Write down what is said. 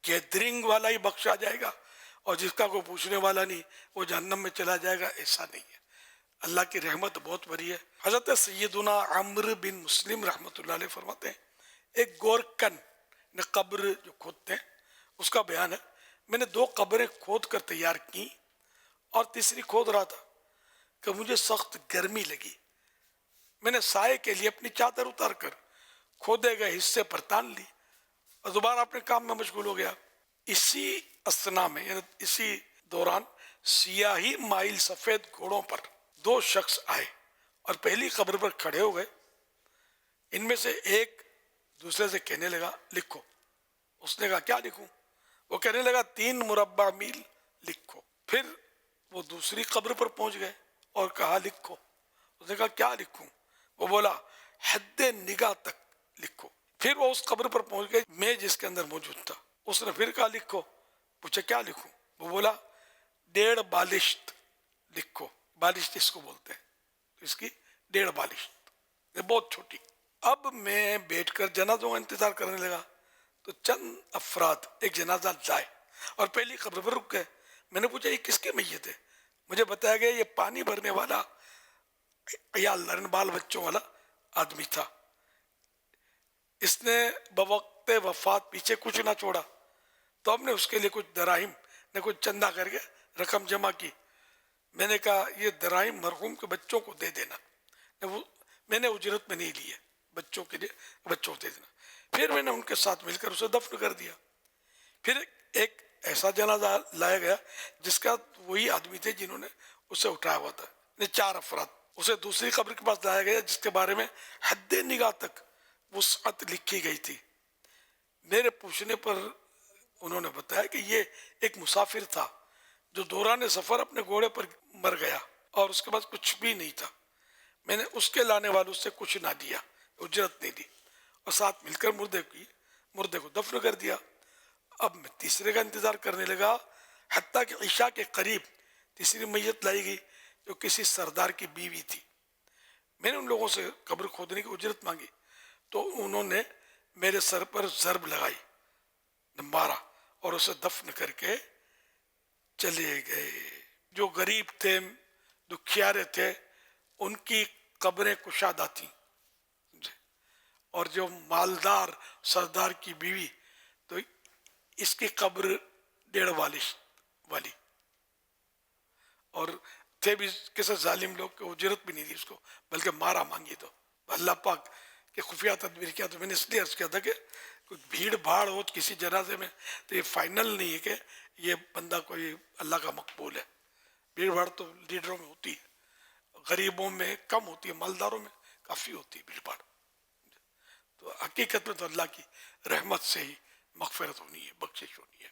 Gathering والا ہی بخشا جائے گا اور جس کا کوئی پوچھنے والا نہیں وہ جہنم میں چلا جائے گا، ایسا نہیں ہے۔ اللہ کی رحمت بہت بڑی ہے۔ حضرت سیدنا عمرو بن مسلم رحمۃ اللہ علیہ فرماتے ہیں، ایک گورکن نے قبر جو کھودتے ہیں اس کا بیان ہے، میں نے 2 قبریں کھود کر تیار کی اور تیسری کھود رہا تھا کہ مجھے سخت گرمی لگی، میں نے سائے کے لیے اپنی چادر اتار کر کھودے گئے حصے پر تان لی اور دوبارہ اپنے کام میں مشغول ہو گیا۔ اسی اثنا میں یعنی اسی دوران سیاہی مائل سفید گھوڑوں پر 2 شخص آئے اور پہلی قبر پر کھڑے ہو گئے۔ ان میں سے ایک دوسرے سے کہنے لگا لکھو۔ اس نے کہا کیا لکھوں؟ وہ کہنے لگا 3 مربع میل لکھو۔ پھر وہ دوسری قبر پر پہنچ گئے اور کہا لکھو۔ اس نے کہا کیا لکھوں؟ وہ بولا حد نگاہ تک لکھو۔ پھر وہ اس قبر پر پہنچ گئے میں جس کے اندر موجود تھا۔ اس نے پھر کہا لکھو۔ پوچھا کیا لکھوں؟ وہ بولا 1.5 بالشت لکھو۔ بالشت اس کو بولتے ہیں، اس کی 1.5 بالشت، یہ بہت چھوٹی۔ اب میں بیٹھ کر جنازوں کا انتظار کرنے لگا تو چند افراد ایک جنازہ لائے اور پہلی قبر پر رک گئے۔ میں نے پوچھا یہ کس کی میت ہے؟ مجھے بتایا گیا یہ پانی بھرنے والا عیال دار بال بچوں والا آدمی تھا، اس نے بوقت وفات پیچھے کچھ نہ چھوڑا، تو ہم نے اس کے لیے کچھ دراہم نے کچھ چندہ کر کے رقم جمع کی۔ میں نے کہا یہ دراہم مرحوم کے بچوں کو دے دینا، میں نے اجرت میں نہیں لی ہے، بچوں کے لیے بچوں کو دے دینا۔ پھر میں نے ان کے ساتھ مل کر اسے دفن کر دیا۔ پھر ایک ایسا جنازہ لایا گیا جس کا وہی آدمی تھے جنہوں نے اسے اٹھایا ہوا تھا، 4 افراد۔ اسے دوسری قبر کے پاس لایا گیا جس کے بارے میں حد نگاہ تک وسعت لکھی گئی تھی۔ میرے پوچھنے پر انہوں نے بتایا کہ یہ ایک مسافر تھا جو دوران سفر اپنے گھوڑے پر مر گیا اور اس کے پاس کچھ بھی نہیں تھا۔ میں نے اس کے لانے والوں سے کچھ نہ دیا، اجرت نہیں دی، اور ساتھ مل کر مردے کو دفن کر دیا۔ اب میں تیسرے کا انتظار کرنے لگا، حتیٰ کہ عشاء کے قریب تیسری میت لائی گئی جو کسی سردار کی بیوی تھی۔ میں نے ان لوگوں سے قبر کھودنے کی اجرت مانگی تو انہوں نے میرے سر پر ضرب لگائی، مارا اور اسے دفن کر کے چلے گئے۔ جو غریب تھے، دکھیارے تھے، ان کی قبریں کشادہ تھیں، اور جو مالدار سردار کی بیوی تو اس کی قبر 1.5 بالش والی، اور تھے بھی کسی ظالم لوگ کہ اجرت بھی نہیں دی اس کو بلکہ مارا مانگی۔ تو اللہ پاک کے خفیہ تدبیر کیا۔ تو میں نے اس لیے عرض کیا تھا کہ کوئی بھیڑ بھاڑ ہو کسی جنازے میں تو یہ فائنل نہیں ہے کہ یہ بندہ کوئی اللہ کا مقبول ہے۔ بھیڑ بھاڑ تو لیڈروں میں ہوتی ہے، غریبوں میں کم ہوتی ہے، مالداروں میں کافی ہوتی ہے بھیڑ بھاڑ۔ تو حقیقت میں تو اللہ کی رحمت سے ہی مغفرت ہونی ہے، بخشش ہونی ہے۔